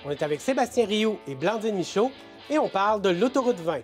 On est avec Sébastien Rioux et Blandine Michaud et on parle de l'autoroute 20.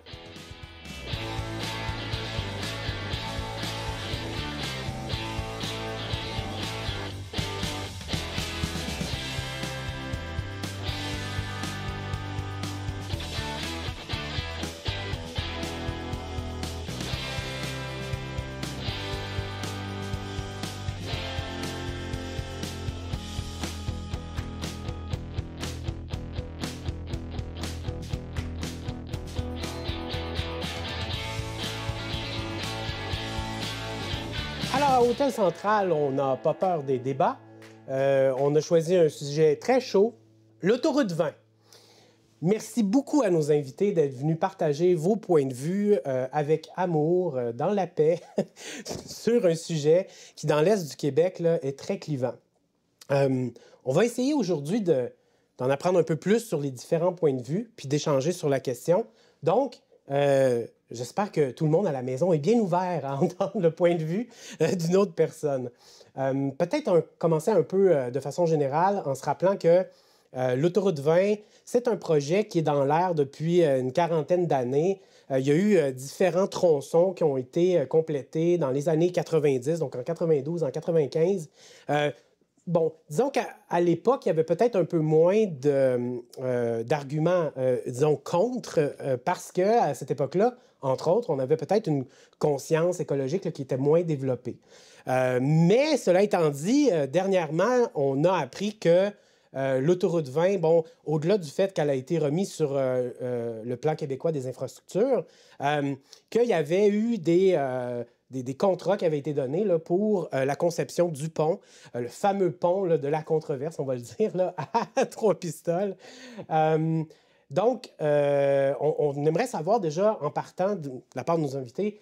Alors, à Hôtel Central, on n'a pas peur des débats. On a choisi un sujet très chaud, l'autoroute 20. Merci beaucoup à nos invités d'être venus partager vos points de vue avec amour, dans la paix, sur un sujet qui, dans l'Est du Québec, là, est très clivant. On va essayer aujourd'hui d'en apprendre un peu plus sur les différents points de vue, puis d'échanger sur la question. Donc, j'espère que tout le monde à la maison est bien ouvert à entendre le point de vue d'une autre personne. Peut-être commencer un peu de façon générale en se rappelant que l'autoroute 20, c'est un projet qui est dans l'air depuis une quarantaine d'années. Il y a eu différents tronçons qui ont été complétés dans les années 90, donc en 92, en 95. Bon, disons qu'à l'époque, il y avait peut-être un peu moins d'arguments, disons, contre, parce qu'à cette époque-là, entre autres, on avait peut-être une conscience écologique là, qui était moins développée. Mais cela étant dit, dernièrement, on a appris que l'autoroute 20, bon, au-delà du fait qu'elle a été remise sur le plan québécois des infrastructures, qu'il y avait eu des contrats qui avaient été donnés là, pour la conception du pont, le fameux pont là, de la controverse, on va le dire, là, à trois pistoles. Donc, on aimerait savoir déjà, en partant de la part de nos invités,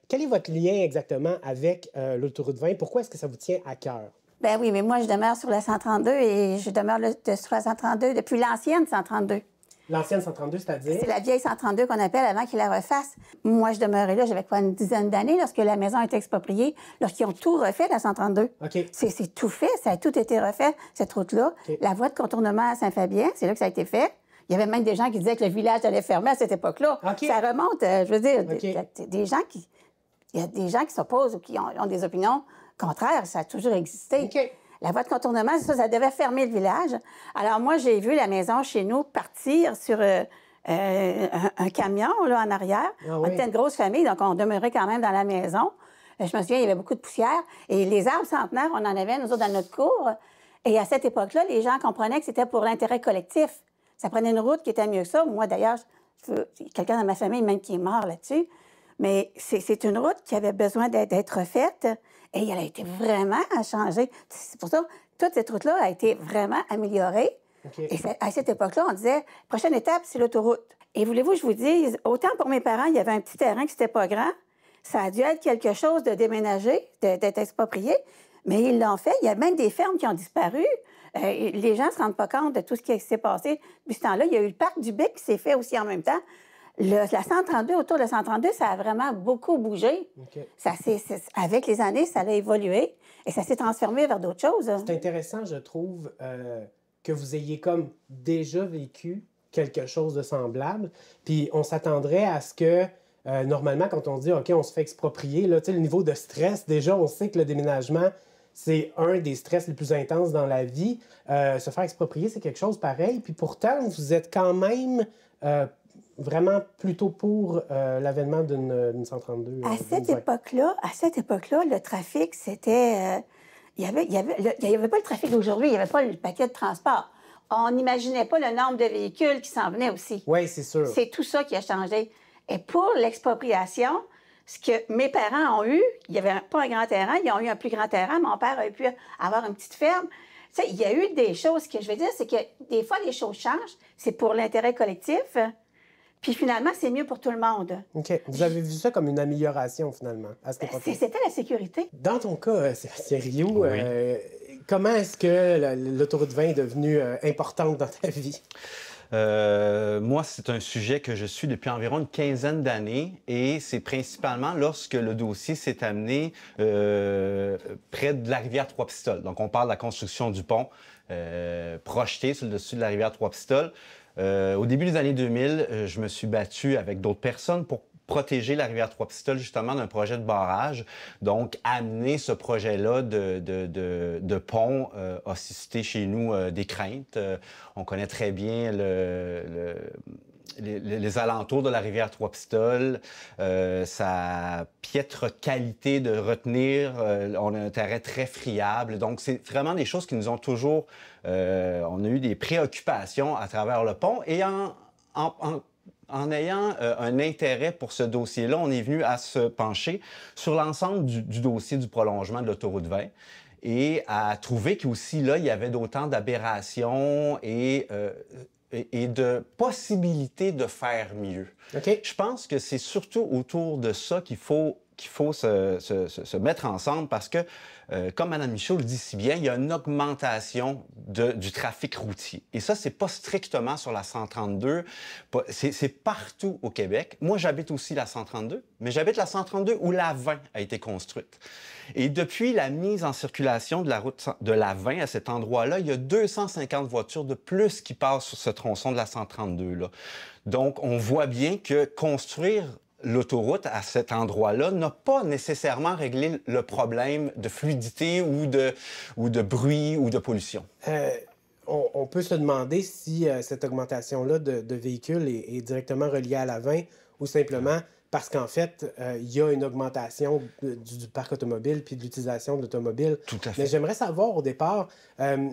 quel est votre lien exactement avec l'autoroute 20? Pourquoi est-ce que ça vous tient à cœur? Ben oui, mais moi, je demeure sur la 132 et je demeure sur la 132 depuis l'ancienne 132. L'ancienne 132, c'est-à-dire? C'est la vieille 132 qu'on appelle avant qu'ils la refassent. Moi, je demeurais là, j'avais quoi, une dizaine d'années lorsque la maison a été expropriée, lorsqu'ils ont tout refait, la 132. OK. C'est tout fait, ça a tout été refait, cette route-là. OK. La voie de contournement à Saint-Fabien, c'est là que ça a été fait. Il y avait même des gens qui disaient que le village allait fermer à cette époque-là. OK. Ça remonte, je veux dire, OK. il y a des gens qui s'opposent ou qui ont des opinions contraires, ça a toujours existé. OK. La voie de contournement, ça devait fermer le village. Alors moi, j'ai vu la maison chez nous partir sur un camion là, en arrière. Ah, on oui. était une grosse famille, donc on demeurait quand même dans la maison. Je me souviens, il y avait beaucoup de poussière. Et les arbres centenaires, on en avait, nous autres, dans notre cour. Et à cette époque-là, les gens comprenaient que c'était pour l'intérêt collectif. Ça prenait une route qui était mieux que ça. Moi, d'ailleurs, quelqu'un dans ma famille même qui est mort là-dessus. Mais c'est une route qui avait besoin d'être faite. Et elle a été vraiment changée. C'est pour ça que toute cette route-là a été vraiment améliorée. Okay. Et à cette époque-là, on disait, prochaine étape, c'est l'autoroute. Et voulez-vous que je vous dise, autant pour mes parents, il y avait un petit terrain qui n'était pas grand. Ça a dû être quelque chose de déménager, d'être exproprié. Mais ils l'ont fait. Il y a même des fermes qui ont disparu. Les gens ne se rendent pas compte de tout ce qui s'est passé depuis ce temps-là. Il y a eu le parc du Bic qui s'est fait aussi en même temps. La 132, autour de la 132, ça a vraiment beaucoup bougé. Okay. Avec les années, ça a évolué et ça s'est transformé vers d'autres choses. C'est intéressant, je trouve, que vous ayez comme déjà vécu quelque chose de semblable. Puis on s'attendrait à ce que, normalement, quand on dit « OK, on se fait exproprier », là, tu sais, le niveau de stress, déjà, on sait que le déménagement, c'est un des stress les plus intenses dans la vie. Se faire exproprier, c'est quelque chose pareil. Puis pourtant, vous êtes quand même vraiment plutôt pour l'avènement d'une 132. À cette époque-là, le trafic, c'était... il y avait pas le trafic d'aujourd'hui, il n'y avait pas le paquet de transport. On n'imaginait pas le nombre de véhicules qui s'en venaient aussi. Oui, c'est sûr. C'est tout ça qui a changé. Et pour l'expropriation, ce que mes parents ont eu, il n'y avait pas un grand terrain, ils ont eu un plus grand terrain. Mon père a pu avoir une petite ferme. Tu sais, il y a eu des choses que je veux dire, c'est que des fois, les choses changent. C'est pour l'intérêt collectif. Puis finalement, c'est mieux pour tout le monde. OK. Vous avez vu ça comme une amélioration, finalement, à cette époque-là? C'était la sécurité. Dans ton cas, Sébastien Rioux, Oui. comment est-ce que l'autoroute 20 est devenue importante dans ta vie? Moi, c'est un sujet que je suis depuis environ une quinzaine d'années et c'est principalement lorsque le dossier s'est amené près de la rivière Trois-Pistoles. Donc, on parle de la construction du pont. projeté sur le dessus de la rivière Trois-Pistoles. Au début des années 2000, je me suis battu avec d'autres personnes pour protéger la rivière Trois-Pistoles justement d'un projet de barrage. Donc, amener ce projet-là de pont a suscité chez nous des craintes. On connaît très bien les alentours de la rivière Trois-Pistoles, sa piètre qualité de retenir, on a un terrain très friable. Donc, c'est vraiment des choses qui nous ont toujours... on a eu des préoccupations à travers le pont et en ayant un intérêt pour ce dossier-là, on est venu à se pencher sur l'ensemble du dossier du prolongement de l'autoroute 20 et à trouver qu'aussi là, il y avait d'autant d'aberrations et de possibilités de faire mieux. OK. Je pense que c'est surtout autour de ça qu'il faut se mettre ensemble parce que, comme Mme Michaud le dit si bien, il y a une augmentation du trafic routier. Et ça, c'est pas strictement sur la 132, c'est partout au Québec. Moi, j'habite aussi la 132, mais j'habite la 132 où la 20 a été construite. Et depuis la mise en circulation de la route de la 20 à cet endroit-là, il y a 250 voitures de plus qui passent sur ce tronçon de la 132-là. Donc, on voit bien que construire l'autoroute à cet endroit-là n'a pas nécessairement réglé le problème de fluidité ou de bruit ou de pollution. On peut se demander si cette augmentation-là de véhicules est directement reliée à la 20 ou simplement parce qu'en fait, il y a une augmentation du parc automobile puis de l'utilisation de l'automobile. Tout à fait. Mais j'aimerais savoir au départ,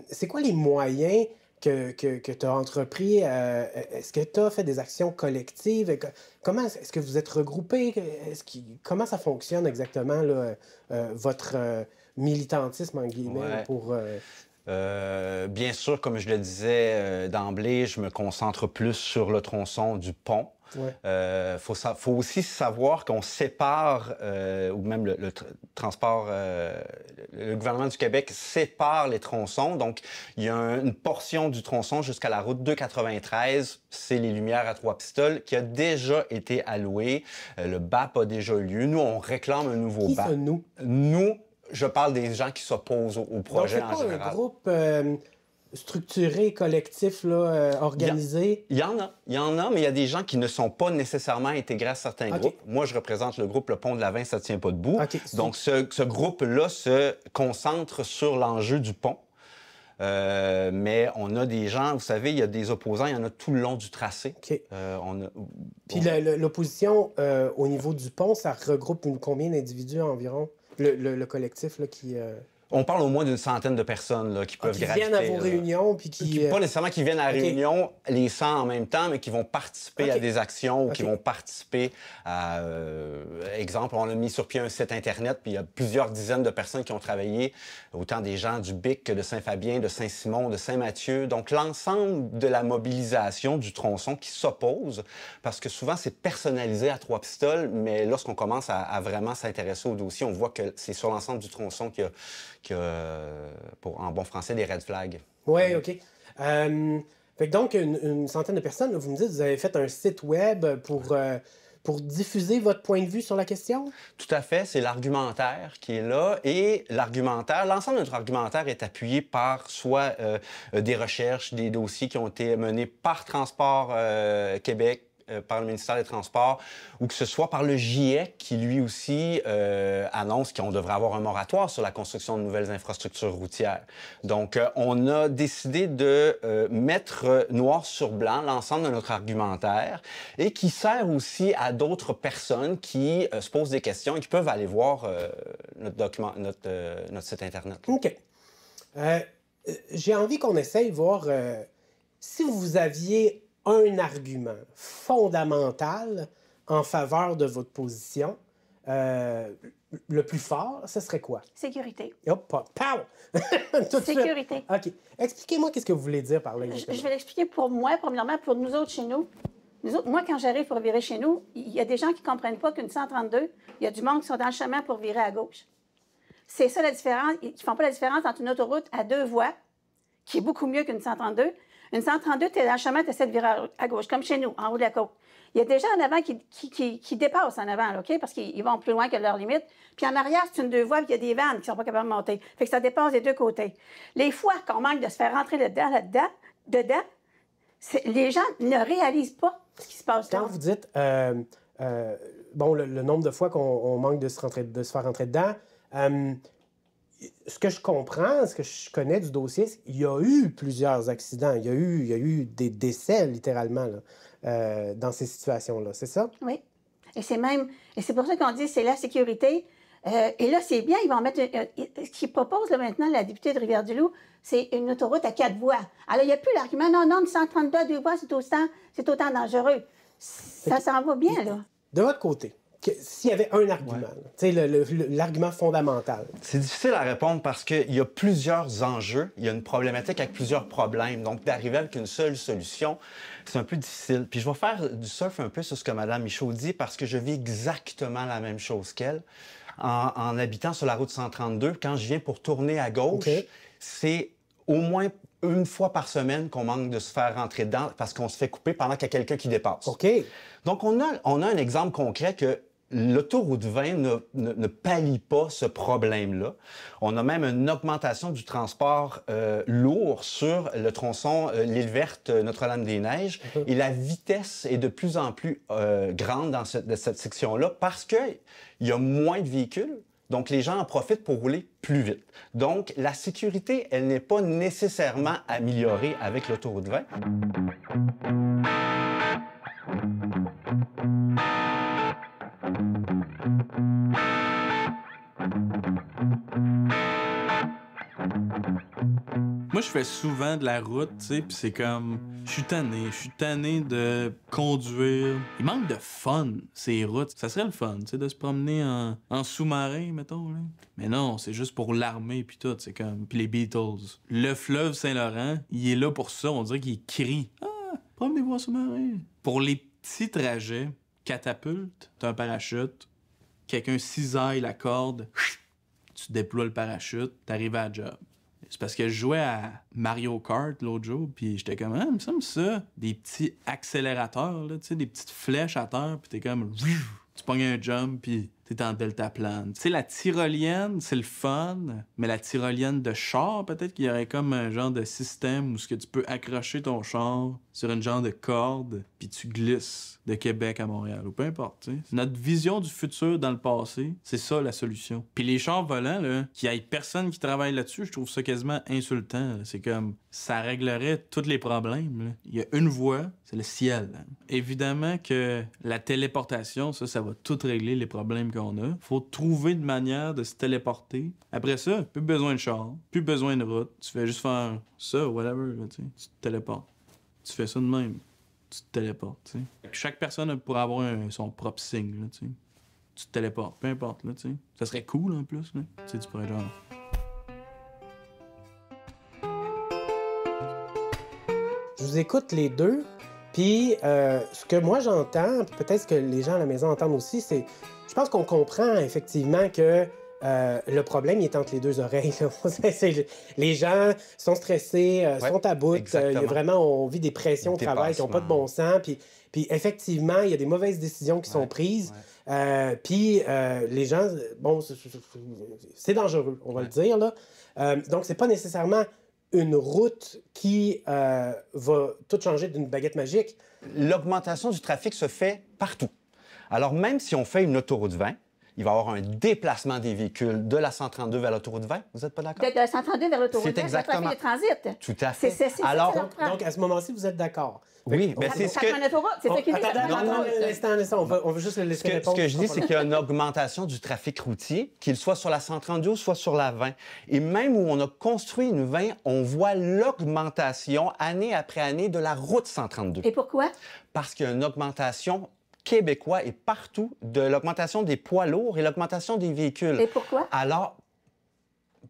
c'est quoi les moyens que tu as entrepris? Est-ce que tu as fait des actions collectives? Comment est-ce que vous êtes regroupés? Comment ça fonctionne exactement, là, votre militantisme, en guillemets, pour... Bien sûr, comme je le disais d'emblée, je me concentre plus sur le tronçon du pont. Ouais. Faut aussi savoir qu'on sépare, ou même le transport, le gouvernement du Québec sépare les tronçons. Donc, il y a une portion du tronçon jusqu'à la route 293, c'est les Lumières à Trois-Pistoles, qui a déjà été allouée. Le BAP a déjà eu lieu. Nous, on réclame un nouveau BAP. Qui ça, nous? Nous, je parle des gens qui s'opposent au projet en général. Donc, c'est pas un groupe structuré, collectif, là, organisé? Il y en a, mais il y a des gens qui ne sont pas nécessairement intégrés à certains groupes. Moi, je représente le groupe Le Pont de la 20, ça ne tient pas debout. Donc, ce groupe-là se concentre sur l'enjeu du pont. Mais on a des gens, vous savez, il y a des opposants, il y en a tout le long du tracé. Puis l'opposition au niveau du pont, ça regroupe combien d'individus environ? Le collectif là, qui... On parle au moins d'une centaine de personnes là, qui peuvent graviter. Qui viennent à vos réunions, puis qui... Pas nécessairement qui viennent à la réunion, les 100 en même temps, mais qui vont participer à des actions ou qui vont participer à... exemple, on a mis sur pied un site Internet, puis il y a plusieurs dizaines de personnes qui ont travaillé, autant des gens du BIC que de Saint-Fabien, de Saint-Simon, de Saint-Mathieu. Donc, l'ensemble de la mobilisation du tronçon qui s'oppose, parce que souvent, c'est personnalisé à Trois-Pistoles, mais lorsqu'on commence à vraiment s'intéresser au dossier, on voit que c'est sur l'ensemble du tronçon qu'il y a en bon français, des red flags. Oui, OK. Fait que donc, une centaine de personnes, là, vous me dites, vous avez fait un site web pour diffuser votre point de vue sur la question? Tout à fait. C'est l'argumentaire qui est là. Et l'ensemble de notre argumentaire est appuyé par soit des recherches, des dossiers qui ont été menés par Transport Québec, par le ministère des Transports, ou que ce soit par le GIEC qui, lui aussi, annonce qu'on devrait avoir un moratoire sur la construction de nouvelles infrastructures routières. Donc, on a décidé de mettre noir sur blanc l'ensemble de notre argumentaire et qui sert aussi à d'autres personnes qui se posent des questions et qui peuvent aller voir notre site Internet. OK. J'ai envie qu'on essaye de voir si vous aviez un argument fondamental en faveur de votre position, le plus fort, ce serait quoi? Sécurité. Hop, pow! Sécurité. OK. Expliquez-moi qu'est-ce que vous voulez dire par là. Je vais l'expliquer pour moi, premièrement, pour nous autres chez nous. Nous autres, moi, quand j'arrive pour virer chez nous, il y a des gens qui ne comprennent pas qu'une 132, il y a du monde qui sont dans le chemin pour virer à gauche. C'est ça la différence. Ils ne font pas la différence entre une autoroute à 2 voies, qui est beaucoup mieux qu'une 132. Une 132, tu es dans le chemin, tu essaies de virer à gauche, comme chez nous, en haut de la côte. Il y a des gens en avant qui dépassent en avant, là, OK? Parce qu'ils vont plus loin que leur limite. Puis en arrière, c'est une deux voies, puis il y a des vannes qui sont pas capables de monter. Fait que ça dépasse des deux côtés. Les fois qu'on manque de se faire rentrer dedans, les gens ne réalisent pas ce qui se passe là. Quand vous dites, le nombre de fois qu'on manque de se faire rentrer dedans, ce que je comprends, ce que je connais du dossier, c'est qu'il y a eu plusieurs accidents. Il y a eu des décès, littéralement, là, dans ces situations-là. C'est ça? Oui. Et c'est pour ça qu'on dit que c'est la sécurité. Et là, c'est bien, ils vont mettre... ce qu'ils proposent là, maintenant, la députée de Rivière-du-Loup, c'est une autoroute à 4 voies. Alors, il n'y a plus l'argument, non, une 132 à 2 voies, c'est autant dangereux. Ça s'en va bien, là. De votre côté, s'il y avait un argument, l'argument fondamental. C'est difficile à répondre parce qu'il y a plusieurs enjeux, il y a une problématique avec plusieurs problèmes. Donc, d'arriver avec une seule solution, c'est un peu difficile. Puis je vais faire du surf un peu sur ce que Mme Michaud dit parce que je vis exactement la même chose qu'elle. En habitant sur la route 132, quand je viens pour tourner à gauche, c'est au moins une fois par semaine qu'on manque de se faire rentrer dedans parce qu'on se fait couper pendant qu'il y a quelqu'un qui dépasse. OK. Donc, on a un exemple concret que l'autoroute 20 ne pallie pas ce problème-là. On a même une augmentation du transport lourd sur le tronçon l'île verte Notre-Dame-des-Neiges. Et la vitesse est de plus en plus grande dans cette section-là parce qu'il y a moins de véhicules. Donc, les gens en profitent pour rouler plus vite. Donc, la sécurité, elle n'est pas nécessairement améliorée avec l'autoroute 20. Moi, je fais souvent de la route, tu sais, puis c'est comme... Je suis tanné de conduire. Il manque de fun, ces routes. Ça serait le fun, tu sais, de se promener en sous-marin, mettons, là. Mais non, c'est juste pour l'armée, puis tout, c'est comme... Puis les Beatles. Le fleuve Saint-Laurent, il est là pour ça, on dirait qu'il crie. « Ah, promenez-vous en sous-marin! » Pour les petits trajets, catapulte, t'as un parachute, quelqu'un cisaille la corde, tu déploies le parachute, t'arrives à la job. C'est parce que je jouais à Mario Kart l'autre jour, puis j'étais comme, ah, il me semble ça, des petits accélérateurs, là, tu sais, des petites flèches à terre, puis t'es comme, tu pognes un jump, puis t'es en deltaplane. Tu sais, la tyrolienne, c'est le fun, mais la tyrolienne de char, peut-être qu'il y aurait comme un genre de système où ce que tu peux accrocher ton char sur une genre de corde, puis tu glisses de Québec à Montréal, ou peu importe, tu sais. Notre vision du futur dans le passé, c'est ça la solution. Puis les chars volants, là, qu'il y ait personne qui travaille là-dessus, je trouve ça quasiment insultant. C'est comme, ça réglerait tous les problèmes, là. Il y a une voie, c'est le ciel, là. Évidemment que la téléportation, ça va tout régler les problèmes qu'on a. Faut trouver une manière de se téléporter. Après ça, plus besoin de char, plus besoin de route. Tu fais juste faire ça, whatever, là, tu sais. Tu te téléportes. Tu fais ça de même. Tu te téléportes, tu sais. Chaque personne pourrait avoir son propre signe, là, tu sais. Tu te téléportes, peu importe, là, tu sais. Ça serait cool, en plus, là. Tu sais, tu pourrais genre... Je vous écoute les deux, puis ce que moi j'entends, peut-être ce que les gens à la maison entendent aussi, c'est... Je pense qu'on comprend effectivement que le problème il est entre les deux oreilles. Les gens sont stressés, sont à bout. Il y a vraiment, on vit des pressions au travail qui n'ont pas de bon sens. Puis effectivement, il y a des mauvaises décisions qui sont prises. Puis les gens, bon, c'est dangereux, on va le dire, là. Donc, c'est pas nécessairement une route qui va tout changer d'une baguette magique. L'augmentation du trafic se fait partout. Alors, même si on fait une autoroute 20, il va y avoir un déplacement des véhicules de la 132 vers l'autoroute 20. Vous n'êtes pas d'accord? De la 132 vers l'autoroute 20, c'est exactement... le trafic de transit. Tout à fait. Alors, donc, à ce moment-ci, vous êtes d'accord? Oui, mais c'est ce que... C'est ça qui dit. Attends, on va juste le laisser répondre. Ce que je dis, c'est qu'il y a une augmentation du trafic routier, qu'il soit sur la 132 ou soit sur la 20. Et même où on a construit une 20, on voit l'augmentation année après année de la route 132. Et pourquoi? Parce qu'il y a une augmentation québécois et partout de l'augmentation des poids lourds et l'augmentation des véhicules. Et pourquoi? Alors,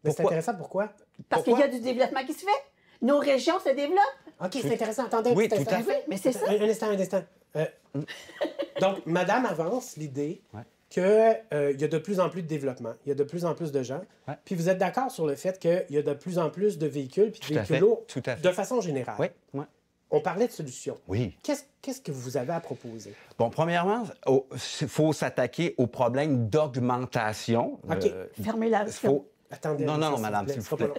c'est intéressant, pourquoi? Parce qu'il y a du développement qui se fait. Nos régions se développent. OK, c'est intéressant. Attendez, oui, tout à fait. Mais c'est ça. Un instant. Donc, Madame avance l'idée qu'il y a de plus en plus de développement, il y a de plus en plus de gens. Puis vous êtes d'accord sur le fait qu'il y a de plus en plus de véhicules puis de véhicules lourds de façon générale. Oui. On parlait de solutions. Oui. Qu'est-ce que vous avez à proposer? Bon, premièrement, il faut s'attaquer au problème d'augmentation. OK. Fermez la... Attendez. Non, madame, s'il vous plaît.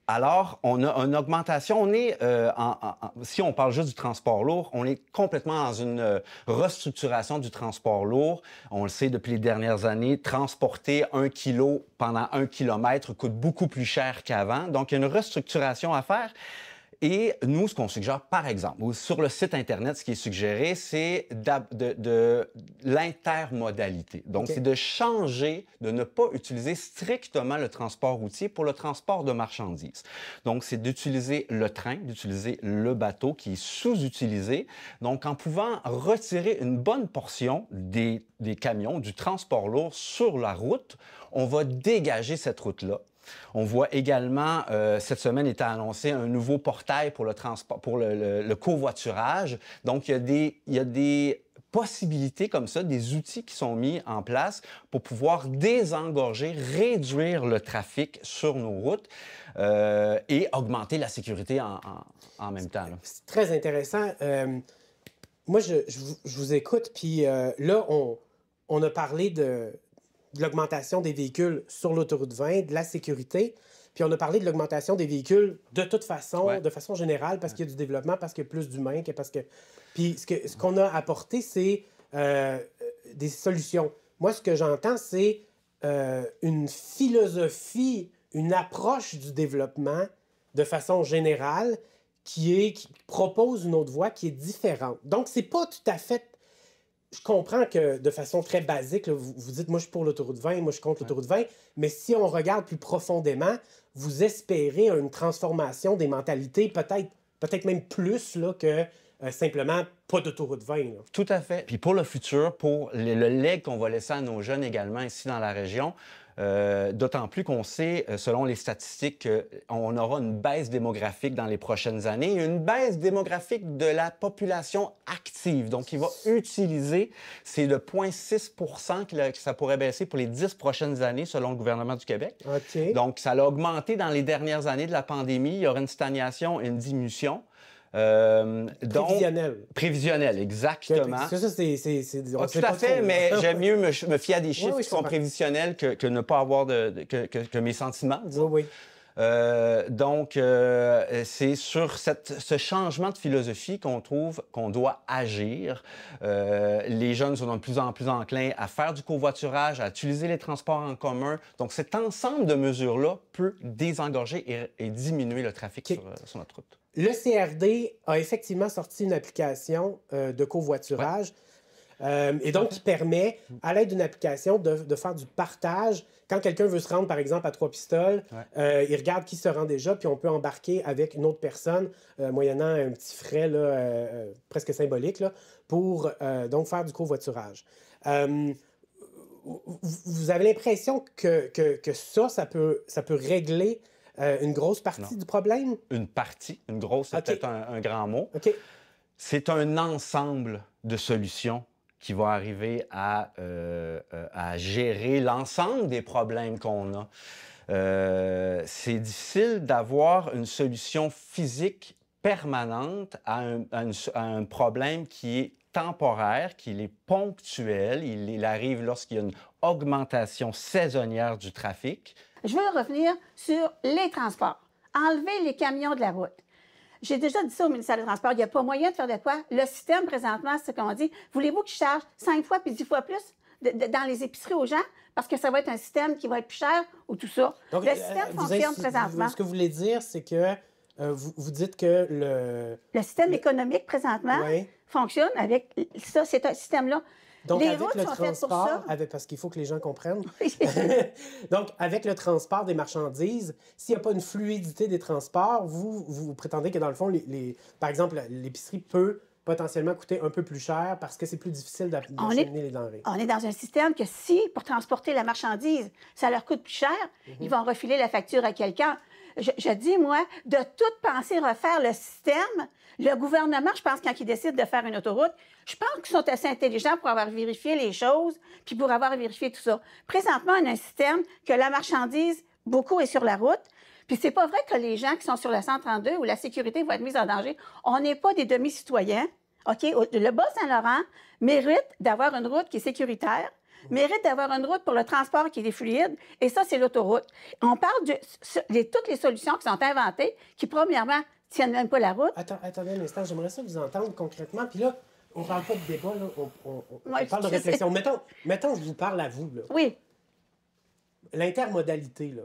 Alors, on a une augmentation. On est, si on parle juste du transport lourd, on est complètement dans une restructuration du transport lourd. On le sait depuis les dernières années, transporter 1 kilo pendant 1 kilomètre coûte beaucoup plus cher qu'avant. Donc, il y a une restructuration à faire. Et nous, ce qu'on suggère, par exemple, sur le site Internet, ce qui est suggéré, c'est de l'intermodalité. Donc, c'est de changer, de ne pas utiliser strictement le transport routier pour le transport de marchandises. Donc, c'est d'utiliser le train, d'utiliser le bateau qui est sous-utilisé. Donc, en pouvant retirer une bonne portion des camions, du transport lourd sur la route, on va dégager cette route-là. On voit également, cette semaine était annoncé un nouveau portail pour le transport, pour le covoiturage. Donc, il y a des possibilités comme ça, des outils qui sont mis en place pour pouvoir désengorger, réduire le trafic sur nos routes et augmenter la sécurité en même temps. C'est très intéressant. Moi, je vous écoute, puis là, on a parlé de l'augmentation des véhicules sur l'autoroute 20, de la sécurité. Puis on a parlé de l'augmentation des véhicules de toute façon, de façon générale, parce qu'il y a du développement, parce qu'il y a plus d'humains, parce que... Puis ce qu'on a apporté, c'est des solutions. Moi, ce que j'entends, c'est une philosophie, une approche du développement de façon générale qui propose une autre voie qui est différente. Donc, c'est pas tout à fait... Je comprends que de façon très basique, là, vous dites, moi, je suis pour l'autoroute 20, moi, je suis contre l'autoroute 20, mais si on regarde plus profondément, vous espérez une transformation des mentalités, peut-être même plus là, que simplement pas d'autoroute 20. Là. Tout à fait. Puis pour le futur, pour le legs qu'on va laisser à nos jeunes également ici dans la région, d'autant plus qu'on sait, selon les statistiques, qu'on aura une baisse démographique dans les prochaines années, une baisse démographique de la population active. Donc, il va utiliser, c'est de 0,6 que ça pourrait baisser pour les 10 prochaines années, selon le gouvernement du Québec. OK. Donc, ça a augmenté dans les dernières années de la pandémie. Il y aura une stagnation et une diminution. Prévisionnel. Prévisionnel, exactement. Ça, c'est tout à fait, mais j'aime mieux me fier à des chiffres qui sont prévisionnels que ne pas avoir que mes sentiments, disons. Oui. Donc, c'est sur ce changement de philosophie qu'on trouve qu'on doit agir. Les jeunes sont de plus en plus enclins à faire du covoiturage, à utiliser les transports en commun. Donc, cet ensemble de mesures-là peut désengorger et diminuer le trafic sur notre route. Le CRD a effectivement sorti une application de covoiturage. Et donc, qui permet, à l'aide d'une application, de faire du partage. Quand quelqu'un veut se rendre, par exemple, à Trois-Pistoles, il regarde qui se rend déjà, puis on peut embarquer avec une autre personne, moyennant un petit frais là, presque symbolique, là, pour donc faire du covoiturage. Vous avez l'impression que ça peut régler une grosse partie du problème? Une partie, une grosse, c'est peut-être un grand mot. OK. C'est un ensemble de solutions qui va arriver à gérer l'ensemble des problèmes qu'on a. C'est difficile d'avoir une solution physique permanente à un problème qui est temporaire, qui est ponctuel. Il arrive lorsqu'il y a une augmentation saisonnière du trafic. Je veux revenir sur les transports. Enlever les camions de la route. J'ai déjà dit ça au ministère des Transports. Il n'y a pas moyen de faire de quoi. Le système, présentement, c'est ce qu'on dit. Voulez-vous que je charge 5 fois puis 10 fois plus dans les épiceries aux gens? Parce que ça va être un système qui va être plus cher ou tout ça. Donc, le système fonctionne présentement. Ce que vous voulez dire, c'est que vous dites que le système économique, présentement, fonctionne avec ça. C'est un système-là. Donc, les avec routes le sont faites pour transport, ça. parce qu'il faut que les gens comprennent. Donc, avec le transport des marchandises, s'il n'y a pas une fluidité des transports, vous prétendez que, dans le fond, par exemple, l'épicerie peut potentiellement coûter un peu plus cher parce que c'est plus difficile d'acheminer les denrées. On est dans un système que si, pour transporter la marchandise, ça leur coûte plus cher, ils vont refiler la facture à quelqu'un. Je dis, moi, de toute penser refaire le système, le gouvernement, je pense, quand il décide de faire une autoroute, je pense qu'ils sont assez intelligents pour avoir vérifié les choses puis pour avoir vérifié tout ça. Présentement, on a un système que la marchandise, beaucoup est sur la route. Puis c'est pas vrai que les gens qui sont sur le 132 où la sécurité va être mise en danger, on n'est pas des demi-citoyens. OK? Le Bas-Saint-Laurent mérite d'avoir une route qui est sécuritaire, mérite d'avoir une route pour le transport qui est fluide, et ça, c'est l'autoroute. On parle de toutes les solutions qui sont inventées, qui, premièrement, tiennent même pas la route. Attendez un instant, j'aimerais ça vous entendre concrètement. Puis là, on parle pas de débat, là. On Ouais, parle de réflexion. Mettons, je vous parle à vous, là. Oui. L'intermodalité, là.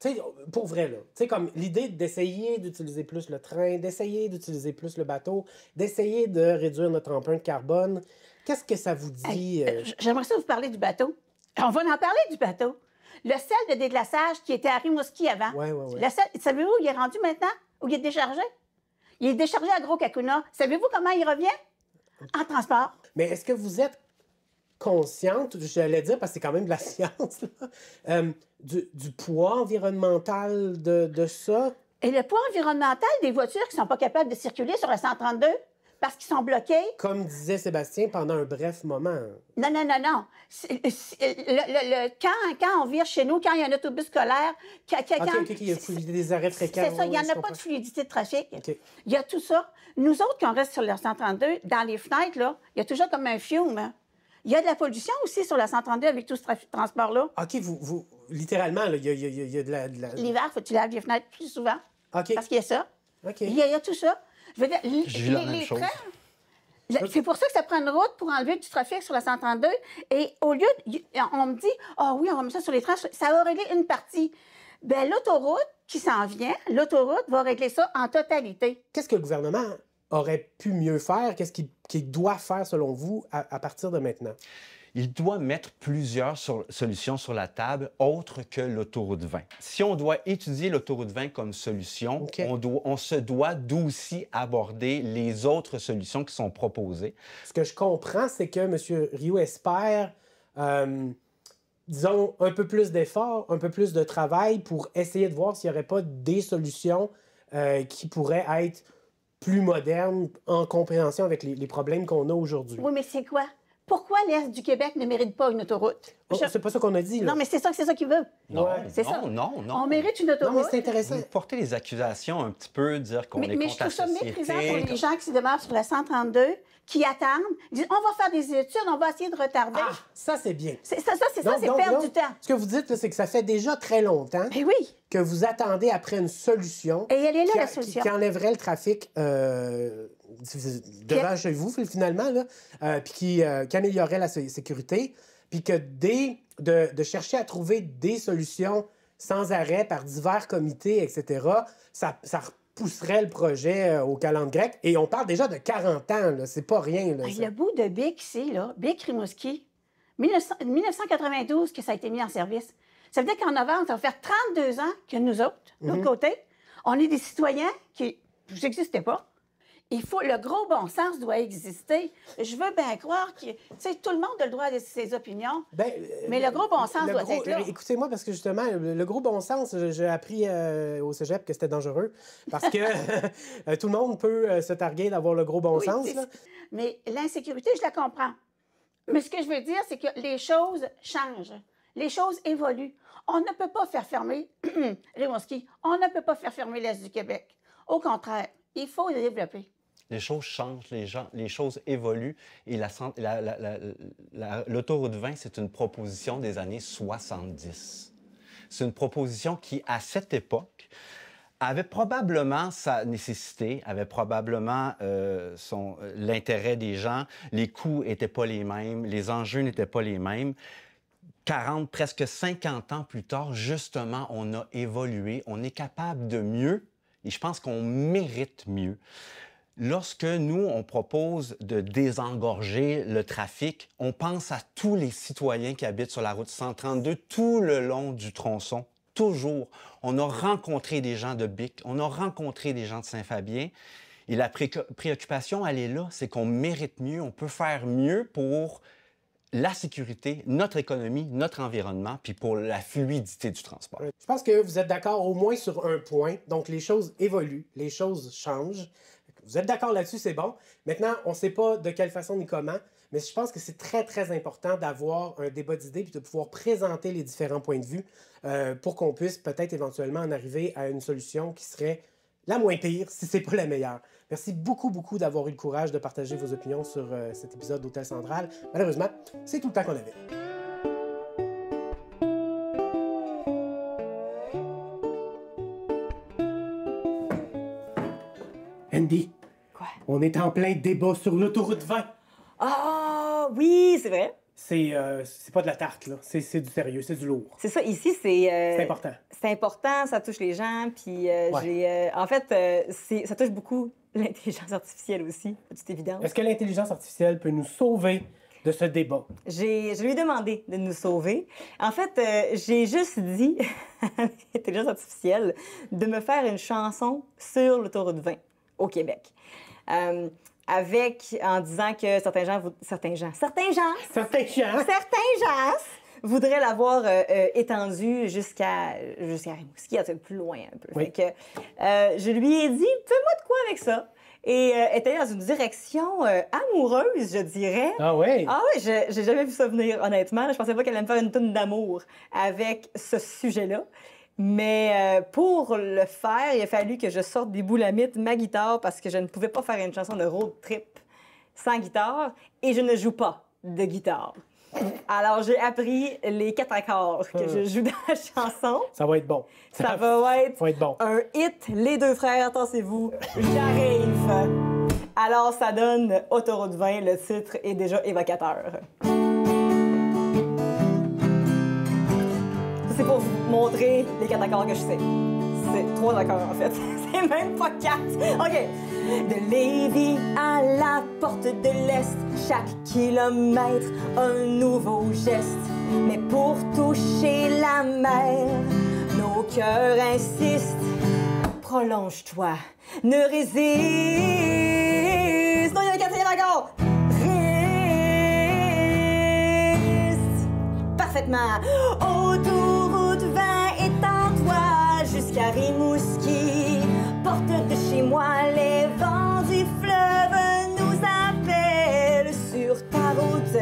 Tu sais, pour vrai, là. Tu sais, comme l'idée d'essayer d'utiliser plus le train, d'essayer d'utiliser plus le bateau, d'essayer de réduire notre empreinte carbone. Qu'est-ce que ça vous dit? J'aimerais ça vous parler du bateau. On va en parler du bateau. Le sel de déglaçage qui était à Rimouski avant. Oui, oui, oui. Le sel, savez-vous où il est rendu maintenant? Où il est déchargé? Il est déchargé à Gros-Cacuna. Savez-vous comment il revient? En transport. Mais est-ce que vous êtes consciente, j'allais dire, parce que c'est quand même de la science, là, du poids environnemental de ça? Et le poids environnemental des voitures qui ne sont pas capables de circuler sur la 132 parce qu'ils sont bloqués? Comme disait Sébastien pendant un bref moment. Non, non, non, non. Quand on vire chez nous, quand il y a un autobus scolaire... OK, il y a des arrêts fréquents. C'est ça, il n'y en oui, a pas de fluidité de trafic. OK. Il y a tout ça. Nous autres, quand on reste sur la 132, dans les fenêtres, là, il y a toujours comme un fume. Hein. Il y a de la pollution aussi sur la 132 avec tout ce transport-là. OK, vous littéralement, là, il y a de la... L'hiver, il faut que tu laves les fenêtres plus souvent. OK. Parce qu'il y a ça. OK. Il y a tout ça. Je veux dire, Je vis la même chose. C'est pour ça que ça prend une route pour enlever du trafic sur la 132. Et au lieu, on me dit, ah oui, on va mettre ça sur les trains, ça va régler une partie. Bien, l'autoroute qui s'en vient, l'autoroute va régler ça en totalité. Qu'est-ce que le gouvernement aurait pu mieux faire? Qu'est-ce qu'il doit faire, selon vous, à partir de maintenant? Il doit mettre plusieurs solutions sur la table autres que l'autoroute 20. Si on doit étudier l'autoroute 20 comme solution, OK. on se doit d'aussi aborder les autres solutions qui sont proposées. Ce que je comprends, c'est que M. Rioux espère, disons, un peu plus d'efforts, un peu plus de travail pour essayer de voir s'il n'y aurait pas des solutions qui pourraient être plus modernes en compréhension avec les problèmes qu'on a aujourd'hui. Oui, mais c'est quoi? Pourquoi l'Est du Québec ne mérite pas une autoroute? Oh, c'est pas ça qu'on a dit, là. Non, mais c'est ça qu'il veut. Non, Ouais. C'est ça. non. On mérite une Non, autoroute. mais c'est intéressant. Vous portez les accusations un petit peu, dire qu'on est Mais je contre la trouve ça société. méprisant pour les gens qui se demeurent sur la 132, qui attendent, disent on va faire des études, on va essayer de retarder. Ah, ça, c'est bien. C'est ça, c'est Donc, perdre du temps. Ce que vous dites, là, c'est que ça fait déjà très longtemps Mais oui. que vous attendez après une solution Et elle est là, qui, la solution. qui enlèverait le trafic devant chez vous, finalement, là, puis qui améliorerait la sécurité, puis que de chercher à trouver des solutions sans arrêt par divers comités, etc., ça repousserait le projet au calendrier grec. Et on parle déjà de 40 ans, là, c'est pas rien. Là, Hey, ça. le bout de Bic ici, là, Bic-Rimouski, 1992 que ça a été mis en service. Ça veut dire qu'en novembre, ça va faire 32 ans que nous autres, de l'autre côté, on est des citoyens qui n'existaient pas. Le gros bon sens doit exister. Je veux bien croire que, tu sais, tout le monde a le droit de ses opinions, mais le gros bon sens doit être là. Écoutez-moi, parce que justement, le gros bon sens, j'ai appris au cégep que c'était dangereux, parce que tout le monde peut se targuer d'avoir le gros bon Oui, sens. Là. Mais l'insécurité, je la comprends. Mais ce que je veux dire, c'est que les choses changent. Les choses évoluent. On ne peut pas faire fermer Rimouski. On ne peut pas faire fermer l'Est du Québec. Au contraire, il faut le développer. Les choses changent, les choses évoluent et l'autoroute 20, c'est une proposition des années 70. C'est une proposition qui, à cette époque, avait probablement sa nécessité, avait probablement l'intérêt des gens. Les coûts n'étaient pas les mêmes, les enjeux n'étaient pas les mêmes. 40, presque 50 ans plus tard, justement, on a évolué, on est capable de mieux et je pense qu'on mérite mieux. Lorsque nous, on propose de désengorger le trafic, on pense à tous les citoyens qui habitent sur la route 132 tout le long du tronçon. Toujours. On a rencontré des gens de Bic, on a rencontré des gens de Saint-Fabien. Et la préoccupation, elle est là, c'est qu'on mérite mieux, on peut faire mieux pour la sécurité, notre économie, notre environnement, puis pour la fluidité du transport. Je pense que vous êtes d'accord au moins sur un point. Donc, les choses évoluent, les choses changent. Vous êtes d'accord là-dessus, c'est bon. Maintenant, on ne sait pas de quelle façon ni comment, mais je pense que c'est très, très important d'avoir un débat d'idées puis de pouvoir présenter les différents points de vue pour qu'on puisse peut-être éventuellement en arriver à une solution qui serait la moins pire, si c'est pas la meilleure. Merci beaucoup, beaucoup d'avoir eu le courage de partager vos opinions sur cet épisode d'Hôtel Central. Malheureusement, c'est tout le temps qu'on avait. Andy, Quoi? on est en plein débat sur l'autoroute 20. Ah, oui, c'est vrai. C'est pas de la tarte, là. C'est du sérieux, c'est du lourd. C'est ça, ici, c'est... C'est important. C'est important, ça touche les gens, puis Ouais. en fait, ça touche beaucoup l'intelligence artificielle aussi, c'est évident. Est-ce que l'intelligence artificielle peut nous sauver de ce débat? Je lui ai demandé de nous sauver. En fait, j'ai juste dit à l'intelligence artificielle de me faire une chanson sur l'autoroute 20 au Québec. En disant que certains gens voudraient l'avoir étendue jusqu'à Rimouski, un peu plus loin un peu. Oui. Fait que, je lui ai dit, fais-moi de quoi avec ça? Et elle était dans une direction amoureuse, je dirais. Ah oui? Ah oui, j'ai jamais vu ça venir, honnêtement. Je pensais pas qu'elle allait me faire une tonne d'amour avec ce sujet-là. Mais pour le faire, il a fallu que je sorte des boulamites, ma guitare, parce que je ne pouvais pas faire une chanson de road trip sans guitare, et je ne joue pas de guitare. Alors, j'ai appris les 4 accords que je joue dans la chanson. Ça va être bon. Ça va être bon. un hit, les deux frères, attendez-vous, j'arrive. Alors, ça donne Autoroute 20, le titre est déjà évocateur. C'est pour vous montrer les 4 accords que je sais. C'est 3 accords, en fait. C'est même pas 4. OK. De Lévis à la porte de l'Est, chaque kilomètre, un nouveau geste. Mais pour toucher la mer, nos cœurs insistent. Prolonge-toi, ne résiste. Non, il y a un 4e accord. Résiste. Parfaitement. Autoroute 20, étends-toi jusqu'à Rimouski. Porte de chez moi, les vents du fleuve nous appellent sur ta route.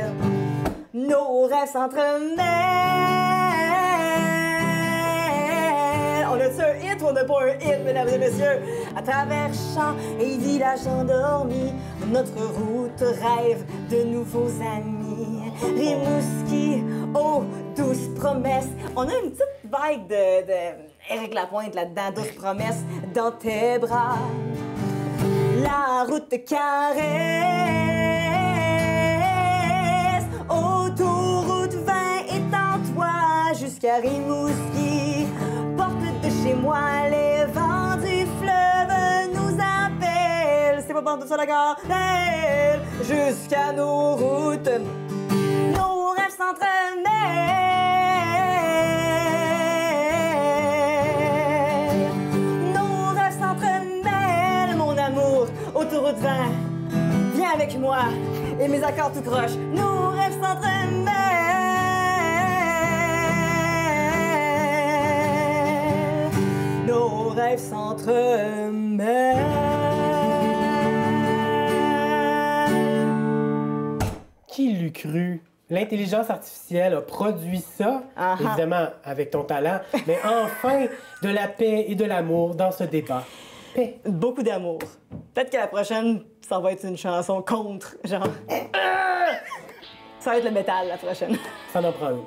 Nos rêves s'entremêlent. On a-tu un hit ou on n'a pas un hit, mesdames et messieurs? À travers champs et villages endormis, notre route rêve de nouveaux amis. Rimouski, oh, douce promesse. On a une petite vague de Éric Lapointe là-dedans, douce promesse dans tes bras. La route te caresse. Autoroute 20, étends-toi jusqu'à Rimouski. Porte de chez moi, les vents du fleuve nous appellent. C'est pas bon, tout ça, d'accord? Jusqu'à nos routes, nos rêves s'entremêlent. Nos rêves s'entremêlent, mon amour. Autoroute 20, viens avec moi. Et mes accords tout croche, nos rêves s'entremêlent. Nos rêves s'entremêlent. Qui l'eût cru? L'intelligence artificielle a produit ça, évidemment avec ton talent, mais enfin de la paix et de l'amour dans ce débat. Paix. Beaucoup d'amour. Peut-être que la prochaine, ça va être une chanson contre, genre. Ça va être le métal, la prochaine. Ça en prend une.